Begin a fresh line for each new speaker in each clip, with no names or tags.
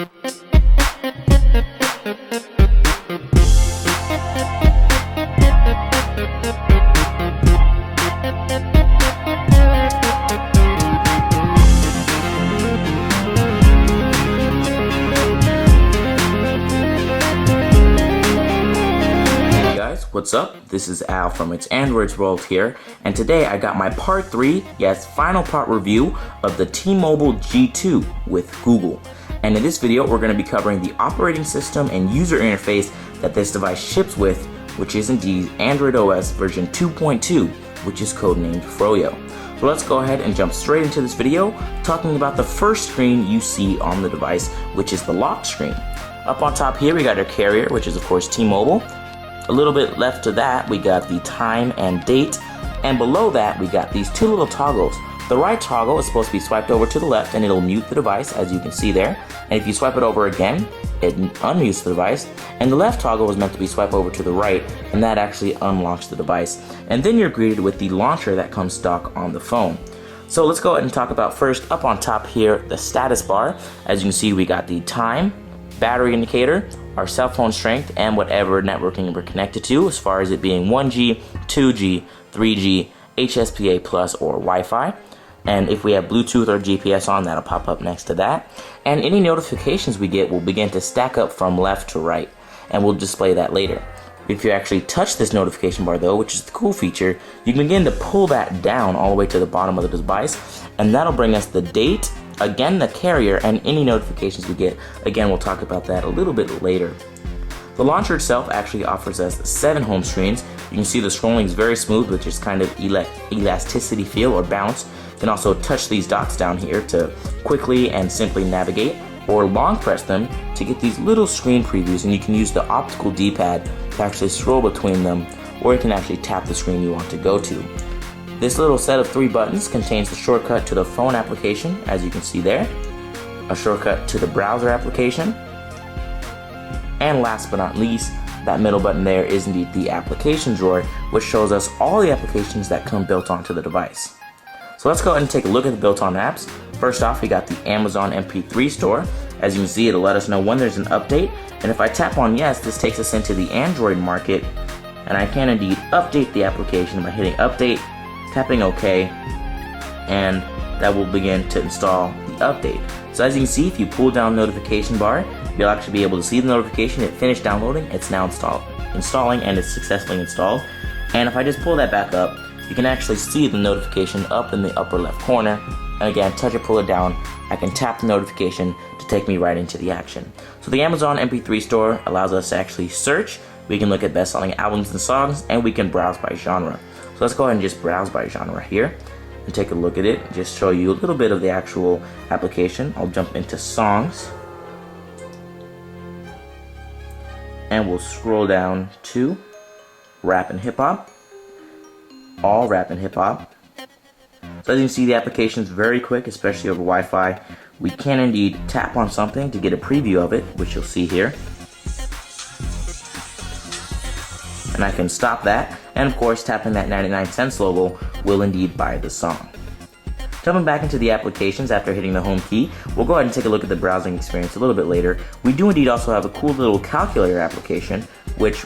What's up? This is Al from It's Android's World here, and today I got my part 3, yes, final part review of the T-Mobile G2 with Google. And in this video, we're going to be covering the operating system and user interface that this device ships with, which is indeed Android OS version 2.2, which is codenamed Froyo. So let's go ahead and jump straight into this video, talking about the first screen you see on the device, which is the lock screen. Up on top here, we got our carrier, which is of course T-Mobile. A little bit left to that, we got the time and date, and below that we got these two little toggles. The right toggle is supposed to be swiped over to the left and it'll mute the device, as you can see there, and if you swipe it over again, it unmutes the device, and the left toggle was meant to be swiped over to the right, and that actually unlocks the device. And then you're greeted with the launcher that comes stock on the phone. So let's go ahead and talk about first, up on top here, the status bar. As you can see, we got the time, battery indicator, our cell phone strength, and whatever networking we're connected to, as far as it being 1G, 2G, 3G, HSPA Plus, or Wi-Fi. And if we have Bluetooth or GPS on, that'll pop up next to that. And any notifications we get will begin to stack up from left to right, and we'll display that later. If you actually touch this notification bar though, which is the cool feature, you can begin to pull that down all the way to the bottom of the device, and that'll bring us the date, again the carrier, and any notifications we get. Again, we'll talk about that a little bit later. The launcher itself actually offers us 7 home screens. You can see the scrolling is very smooth, which is kind of elasticity feel or bounce. You can also touch these dots down here to quickly and simply navigate, or long press them to get these little screen previews, and you can use the optical D-pad to actually scroll between them, or you can actually tap the screen you want to go to. This little set of 3 buttons contains the shortcut to the phone application, as you can see there, a shortcut to the browser application, and last but not least, that middle button there is indeed the application drawer, which shows us all the applications that come built onto the device. So let's go ahead and take a look at the built-on apps. First off, we got the Amazon MP3 store. As you can see, it'll let us know when there's an update, and if I tap on yes, this takes us into the Android market, and I can indeed update the application by hitting update, tapping OK, and that will begin to install the update. So as you can see, if you pull down the notification bar, you'll actually be able to see the notification. It finished downloading, it's now installing, and it's successfully installed. And if I just pull that back up, you can actually see the notification up in the upper left corner. And again, touch or pull it down, I can tap the notification to take me right into the action. So the Amazon MP3 store allows us to actually search. We can look at best-selling albums and songs, and we can browse by genre. So let's go ahead and just browse by genre here and take a look at it, just show you a little bit of the actual application. I'll jump into songs, and we'll scroll down to rap and hip-hop, all rap and hip-hop. So as you can see, the application is very quick, especially over Wi-Fi. We can indeed tap on something to get a preview of it, which you'll see here. And I can stop that, and of course tapping that 99 cents logo will indeed buy the song. Jumping back into the applications after hitting the home key, we'll go ahead and take a look at the browsing experience a little bit later. We do indeed also have a cool little calculator application, which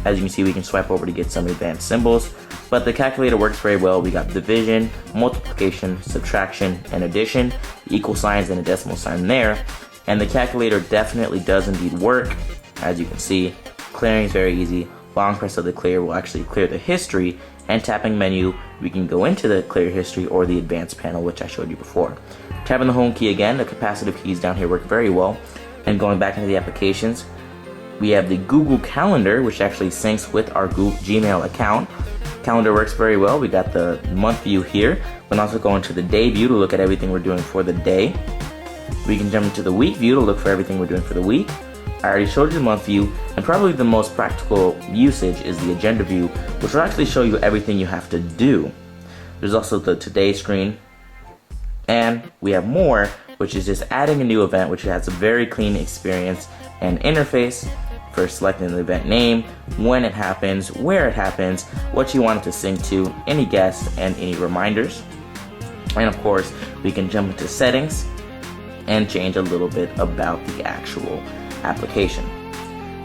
as you can see we can swipe over to get some advanced symbols, but the calculator works very well. We got division, multiplication, subtraction, and addition, equal signs and a decimal sign there, and the calculator definitely does indeed work. As you can see, clearing is very easy. Long press of the clear will actually clear the history, and tapping menu, we can go into the clear history or the advanced panel, which I showed you before. Tapping the home key again, the capacitive keys down here work very well. And going back into the applications, we have the Google Calendar, which actually syncs with our Google Gmail account. Calendar works very well. We got the month view here. We can also go into the day view to look at everything we're doing for the day. We can jump into the week view to look for everything we're doing for the week. I already showed you the month view, and probably the most practical usage is the agenda view, which will actually show you everything you have to do. There's also the today screen, and we have more, which is just adding a new event, which has a very clean experience and interface for selecting the event name, when it happens, where it happens, what you want it to sync to, any guests, and any reminders. And of course, we can jump into settings and change a little bit about the actual application.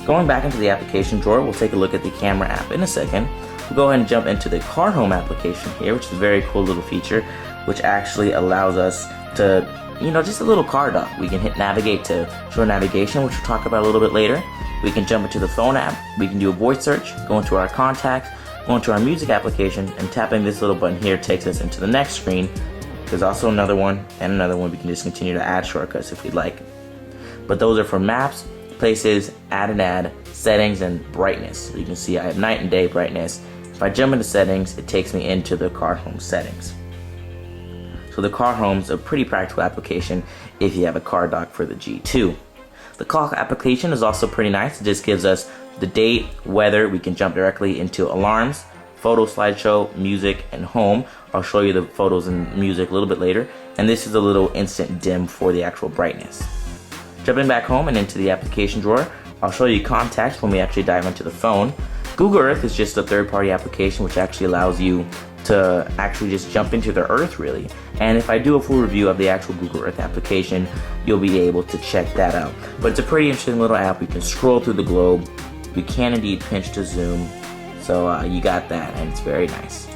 Going back into the application drawer, we'll take a look at the camera app in a second. We'll go ahead and jump into the car home application here, which is a very cool little feature, which actually allows us to, just a little car dock. We can hit navigate to show navigation, which we'll talk about a little bit later. We can jump into the phone app. We can do a voice search, go into our contacts, go into our music application, and tapping this little button here takes us into the next screen. There's also another one and another one. We can just continue to add shortcuts if we'd like. But those are for maps, places, add and add, settings, and brightness. So you can see I have night and day brightness. If I jump into settings, it takes me into the car home settings. So the car home is a pretty practical application if you have a car dock for the G2. The clock application is also pretty nice. It just gives us the date, weather. We can jump directly into alarms, photo slideshow, music, and home. I'll show you the photos and music a little bit later. And this is a little instant dim for the actual brightness. Jumping back home and into the application drawer, I'll show you contacts when we actually dive into the phone. Google Earth is just a third-party application which actually allows you to actually just jump into the Earth really. And if I do a full review of the actual Google Earth application, you'll be able to check that out. But it's a pretty interesting little app. We can scroll through the globe. We can indeed pinch to zoom. So you got that, and it's very nice.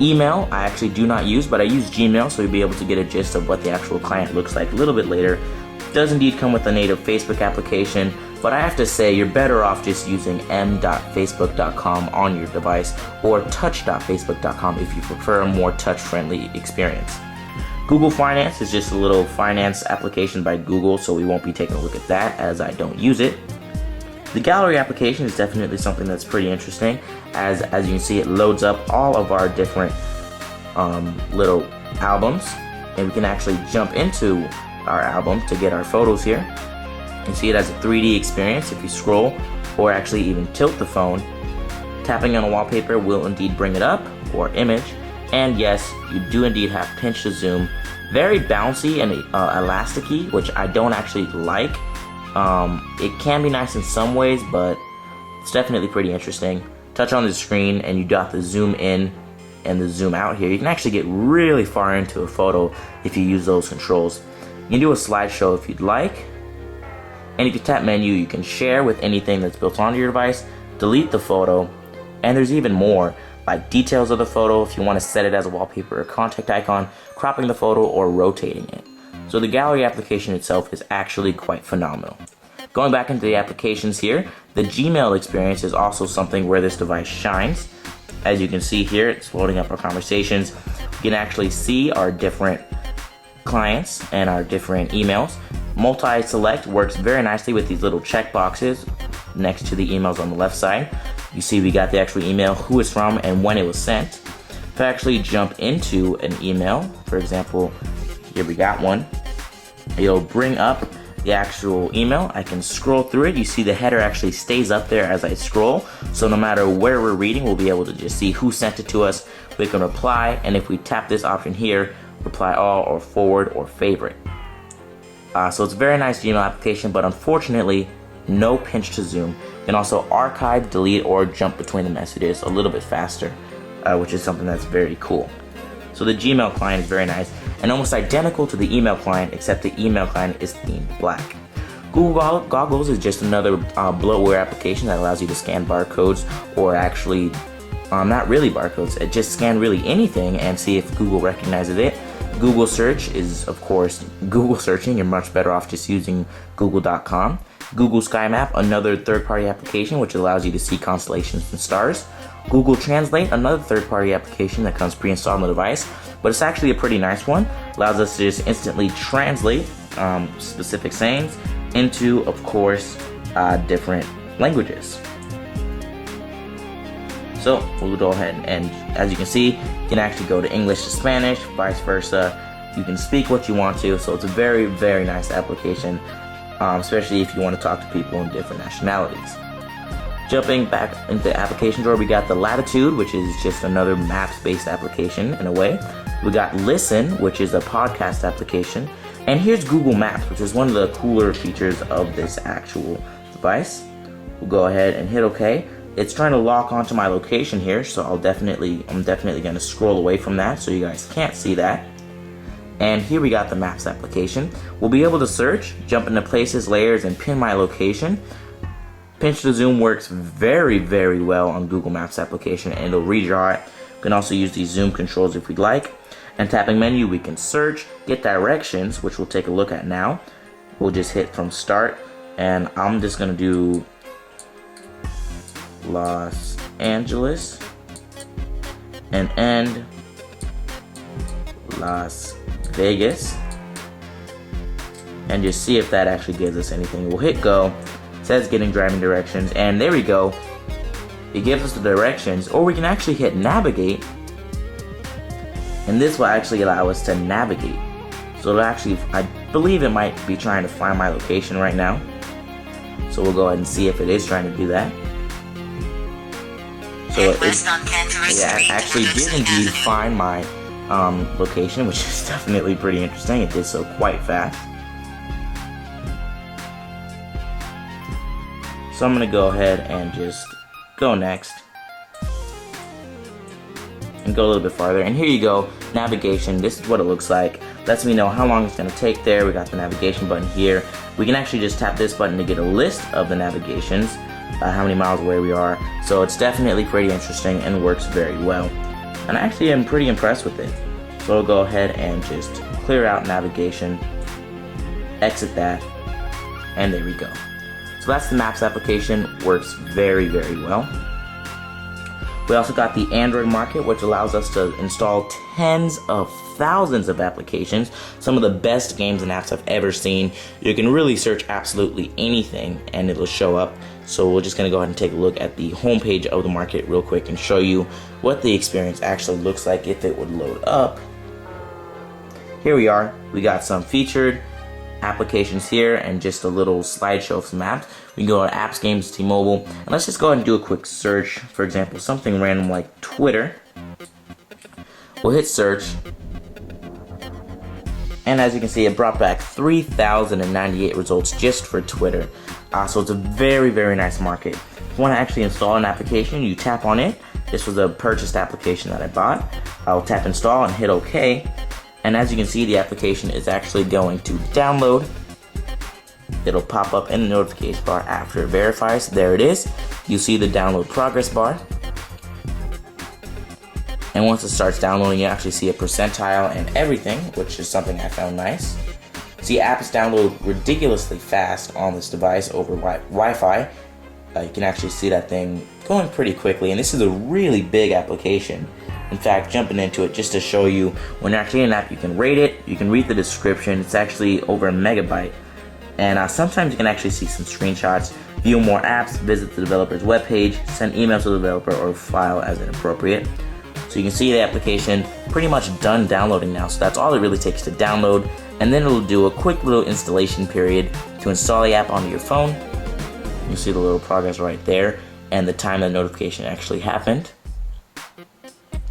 Email, I actually do not use, but I use Gmail, so you'll be able to get a gist of what the actual client looks like a little bit later. It does indeed come with a native Facebook application, but I have to say you're better off just using m.facebook.com on your device or touch.facebook.com if you prefer a more touch-friendly experience. Google Finance is just a little finance application by Google, so we won't be taking a look at that as I don't use it. The gallery application is definitely something that's pretty interesting. As you can see, it loads up all of our different little albums, and we can actually jump into our album to get our photos here. You can see it as a 3D experience if you scroll or actually even tilt the phone. Tapping on a wallpaper will indeed bring it up, or image, and yes, you do indeed have pinch to zoom. Very bouncy and elasticy, which I don't actually like. It can be nice in some ways, but it's definitely pretty interesting. Touch on the screen and you got the zoom in and the zoom out here. You can actually get really far into a photo if you use those controls. You can do a slideshow if you'd like. And if you tap menu, you can share with anything that's built onto your device, delete the photo, and there's even more, like details of the photo if you want to set it as a wallpaper or contact icon, cropping the photo, or rotating it. So the gallery application itself is actually quite phenomenal. Going back into the applications here, the Gmail experience is also something where this device shines. As you can see here, it's loading up our conversations. We can actually see our different clients and our different emails. Multi-select works very nicely with these little check boxes next to the emails on the left side. You see we got the actual email, who it's from, and when it was sent. If I actually jump into an email, for example, here we got one, it'll bring up the actual email. I can scroll through it. You see the header actually stays up there as I scroll, so no matter where we're reading, we'll be able to just see who sent it to us. We can reply, and if we tap this option here, reply all or forward or favorite. So it's a very nice Gmail application, but unfortunately no pinch to zoom. You can also archive, delete, or jump between the messages a little bit faster, which is something that's very cool. So the Gmail client is very nice and almost identical to the email client, except the email client is themed black. Google Goggles is just another bloatware application that allows you to scan barcodes, or actually not really barcodes, it just scan really anything and see if Google recognizes it. Google Search is, of course, Google searching. You're much better off just using google.com. Google Sky Map, another third-party application which allows you to see constellations and stars. Google Translate, another third-party application that comes pre-installed on the device, but it's actually a pretty nice one. Allows us to just instantly translate specific sayings into, of course, different languages. So we'll go ahead and as you can see, you can actually go to English to Spanish, vice versa. You can speak what you want to, so it's a very, very nice application, especially if you want to talk to people in different nationalities. Jumping back into the application drawer, we got the Latitude, which is just another maps-based application in a way. We got Listen, which is a podcast application. And here's Google Maps, which is one of the cooler features of this actual device. We'll go ahead and hit OK. It's trying to lock onto my location here, so I'm definitely going to scroll away from that so you guys can't see that. And here we got the Maps application. We'll be able to search, jump into places, layers, and pin my location. Pinch to zoom works very, very well on Google Maps application, and it'll redraw it. We can also use these zoom controls if we'd like. And tapping menu, we can search, get directions, which we'll take a look at now. We'll just hit from start, and I'm just gonna do Los Angeles and end Las Vegas, and just see if that actually gives us anything. We'll hit go. It says getting driving directions, and there we go. It gives us the directions, or we can actually hit navigate, and this will actually allow us to navigate. So it'll actually, I believe it might be trying to find my location right now. So we'll go ahead and see if it is trying to do that. So it actually did indeed find my location, which is definitely pretty interesting. It did so quite fast. So I'm gonna go ahead and just go next and go a little bit farther, and here you go, navigation. This is what it looks like. Lets me know how long it's gonna take there. We got the navigation button here. We can actually just tap this button to get a list of the navigations, how many miles away we are. So it's definitely pretty interesting and works very well. And I actually am pretty impressed with it. So we'll go ahead and just clear out navigation, exit that, and there we go. So that's the Maps application. Works very, very well. We also got the Android market, which allows us to install tens of thousands of applications, some of the best games and apps I've ever seen. You can really search absolutely anything and it'll show up. So we're just gonna go ahead and take a look at the homepage of the market real quick and show you what the experience actually looks like if it would load up. Here we are. We got some featured applications here and just a little slideshow of some apps. We can go to apps, games, T-Mobile, and let's just go ahead and do a quick search. For example, something random like Twitter. We'll hit search, and as you can see, it brought back 3,098 results just for Twitter. So it's a very, very nice market. If you want to actually install an application, you tap on it. This was a purchased application that I bought. I'll tap install and hit OK. And as you can see, the application is actually going to download. It'll pop up in the notification bar after it verifies. There it is. You see the download progress bar. And once it starts downloading, you actually see a percentile and everything, which is something I found nice. See, apps download ridiculously fast on this device over Wi-Fi. You can actually see that thing going pretty quickly, and this is a really big application. In fact, jumping into it just to show you, when you're actually in an app, you can rate it, you can read the description. It's actually over a megabyte. And sometimes you can actually see some screenshots, view more apps, visit the developer's webpage, send emails to the developer, or file as inappropriate. So you can see the application pretty much done downloading now. So that's all it really takes to download, and then it'll do a quick little installation period to install the app onto your phone. You'll see the little progress right there and the time the notification actually happened.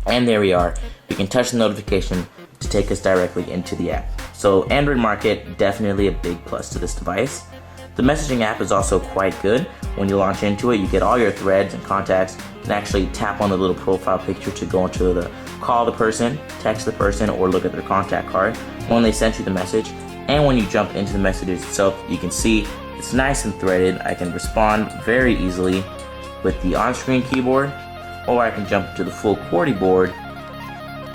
And there we are. We can touch the notification to take us directly into the app. So Android market, definitely a big plus to this device. The messaging app is also quite good. When you launch into it, you get all your threads and contacts. You can actually tap on the little profile picture to go into the call the person, text the person, or look at their contact card when they sent you the message. And when you jump into the messages itself, you can see it's nice and threaded. I can respond very easily with the on-screen keyboard, or I can jump to the full QWERTY board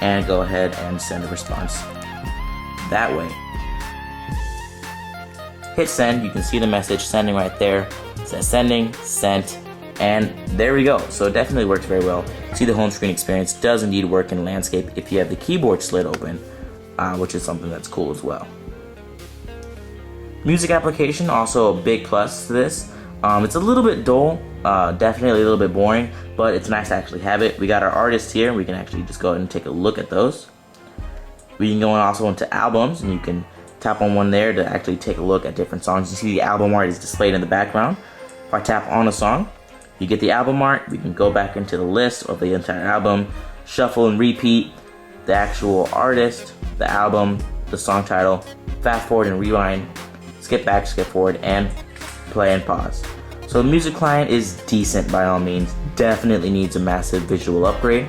and go ahead and send a response that way. Hit send, you can see the message sending right there. It says sending, sent, and there we go. So it definitely works very well. See, the home screen experience does indeed work in landscape if you have the keyboard slit open, which is something that's cool as well. Music application, also a big plus to this. It's a little bit dull, definitely a little bit boring, but it's nice to actually have it. We got our artists here, we can actually just go ahead and take a look at those. We can go also into albums, and you can tap on one there to actually take a look at different songs. You see the album art is displayed in the background. If I tap on a song, you get the album art. We can go back into the list of the entire album, shuffle and repeat the actual artist, the album, the song title, fast forward and rewind, skip back, skip forward, and play and pause. So the music client is decent by all means. Definitely needs a massive visual upgrade.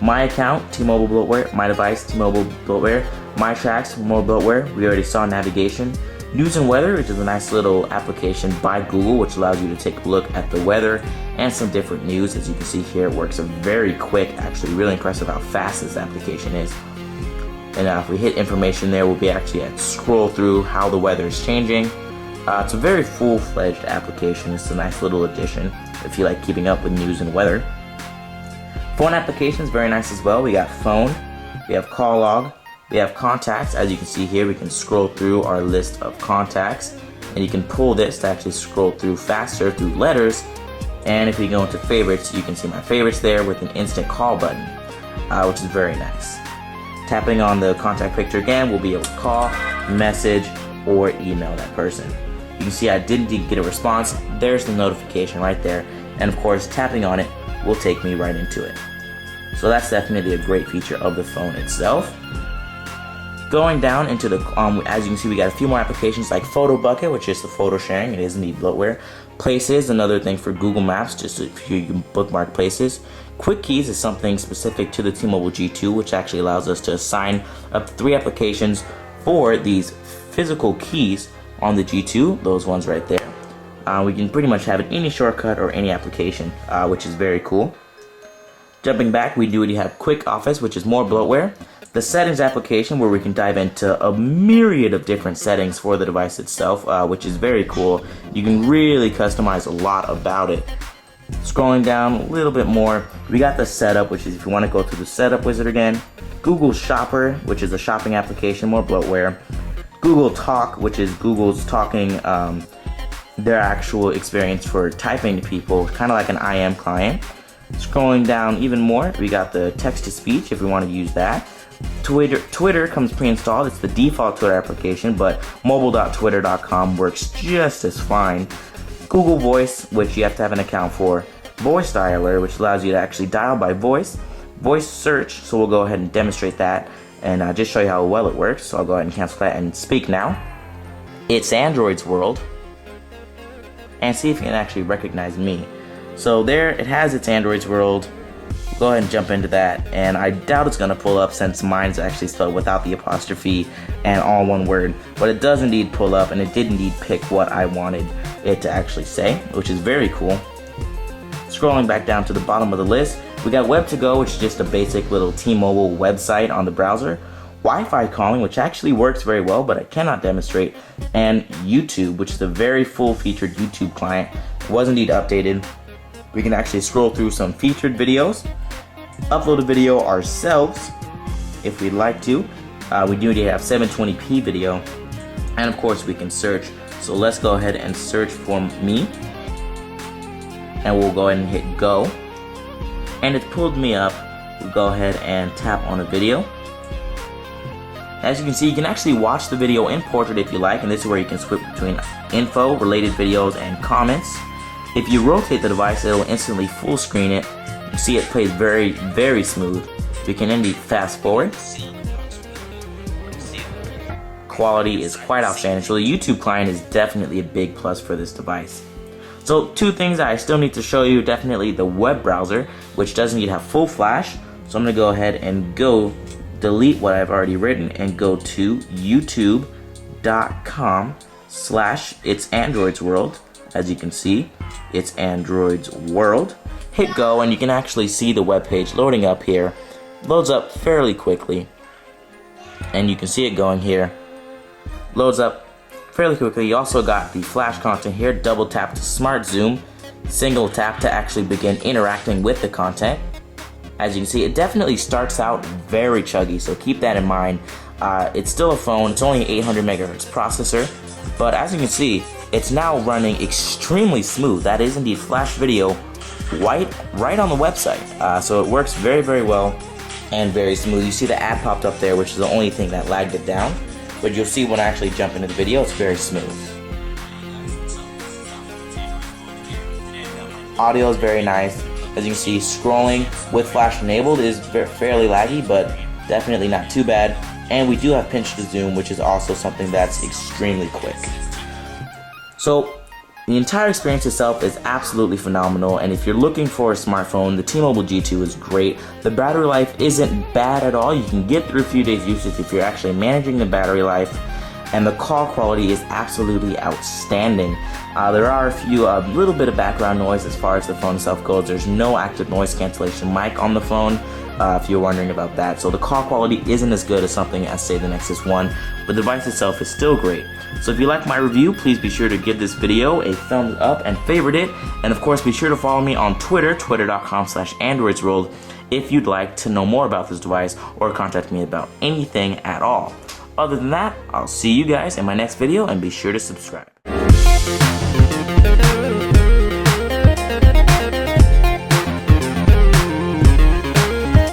My account, T-Mobile bloatware, my device, T-Mobile bloatware, My Tracks, more bloatware. We already saw navigation. News and Weather, which is a nice little application by Google, which allows you to take a look at the weather and some different news. As you can see here, it works very quick. Actually, really impressive how fast this application is. And if we hit information there, we'll be actually at scroll through how the weather is changing. It's a very full-fledged application. It's a nice little addition if you like keeping up with news and weather. Phone application is very nice as well. We got phone, we have call log, we have contacts. As you can see here, we can scroll through our list of contacts, and you can pull this to actually scroll through faster through letters. And if we go into favorites, you can see my favorites there with an instant call button, which is very nice. Tapping on the contact picture again, we'll be able to call, message, or email that person. You can see I didn't get a response. There's the notification right there. And of course, tapping on it will take me right into it. So that's definitely a great feature of the phone itself. Going down into the, as you can see, we got a few more applications like Photo Bucket, which is the photo sharing. It is indeed bloatware. Places, another thing for Google Maps, just if you can bookmark places. Quick Keys is something specific to the T-Mobile G2, which actually allows us to assign up to 3 applications for these physical keys on the G2, those ones right there. We can pretty much have it any shortcut or any application, which is very cool. Jumping back, we do already have Quick Office, which is more bloatware. The settings application, where we can dive into a myriad of different settings for the device itself, which is very cool. You can really customize a lot about it. Scrolling down a little bit more, we got the setup, which is if you want to go to the setup wizard again. Google Shopper, which is a shopping application, more bloatware. Google Talk, which is Google's talking their actual experience for typing to people, kind of like an IM client. Scrolling down even more, we got the text-to-speech if we want to use that. Twitter comes pre-installed. It's the default Twitter application, but mobile.twitter.com works just as fine. Google Voice, which you have to have an account for. Voice Dialer, which allows you to actually dial by voice. Voice Search, so we'll go ahead and demonstrate that and just show you how well it works. So I'll go ahead and cancel that and speak now. It's Android's world. And see if you can actually recognize me. So there, it has its Android's world. Go ahead and jump into that, and I doubt it's gonna pull up since mine's actually spelled without the apostrophe and all one word, but it does indeed pull up, and it did indeed pick what I wanted it to actually say, which is very cool. Scrolling back down to the bottom of the list, we got Web2Go, which is just a basic little T-Mobile website on the browser. Wi-Fi calling, which actually works very well, but I cannot demonstrate, and YouTube, which is a very full-featured YouTube client. It was indeed updated. We can actually scroll through some featured videos, upload a video ourselves if we'd like to. We do need to have 720p video, and of course we can search. So let's go ahead and search for me, and we'll go ahead and hit go, and it pulled me up. We'll go ahead and tap on a video. As you can see, you can actually watch the video in portrait if you like, and this is where you can switch between info, related videos, and comments. If you rotate the device, it will instantly full screen it. You see it plays very, very smooth. We can indeed fast forward. Quality is quite outstanding, so the YouTube client is definitely a big plus for this device. So 2 things I still need to show you, definitely the web browser, which doesn't need to have full flash. So I'm gonna go ahead and delete what I've already written and go to youtube.com/it's Android's world. As you can see, it's Android's world. Hit go, and you can actually see the web page loading up here. Loads up fairly quickly, and you can see it going here. Loads up fairly quickly. You also got the flash content here. Double tap to smart zoom, single tap to actually begin interacting with the content. As you can see, it definitely starts out very chuggy, so keep that in mind. It's still a phone. It's only an 800 megahertz processor, but as you can see, it's now running extremely smooth. That is indeed flash video right on the website. So it works very, very well and very smooth. You see the ad popped up there, which is the only thing that lagged it down. But you'll see when I actually jump into the video, it's very smooth. Audio is very nice. As you can see, scrolling with flash enabled is fairly laggy, but definitely not too bad. And we do have pinch to zoom, which is also something that's extremely quick. So The entire experience itself is absolutely phenomenal, and if you're looking for a smartphone, the T-Mobile G2 is great. The battery life isn't bad at all. You can get through a few days usage if you're actually managing the battery life, and the call quality is absolutely outstanding. There are a little bit of background noise as far as the phone itself goes. There's no active noise cancellation mic on the phone, if you're wondering about that. So the call quality isn't as good as something as, say, the Nexus 1, but the device itself is still great. So if you like my review, please be sure to give this video a thumbs up and favorite it. And of course, be sure to follow me on Twitter, twitter.com/androidsworld, if you'd like to know more about this device or contact me about anything at all. Other than that, I'll see you guys in my next video, and be sure to subscribe.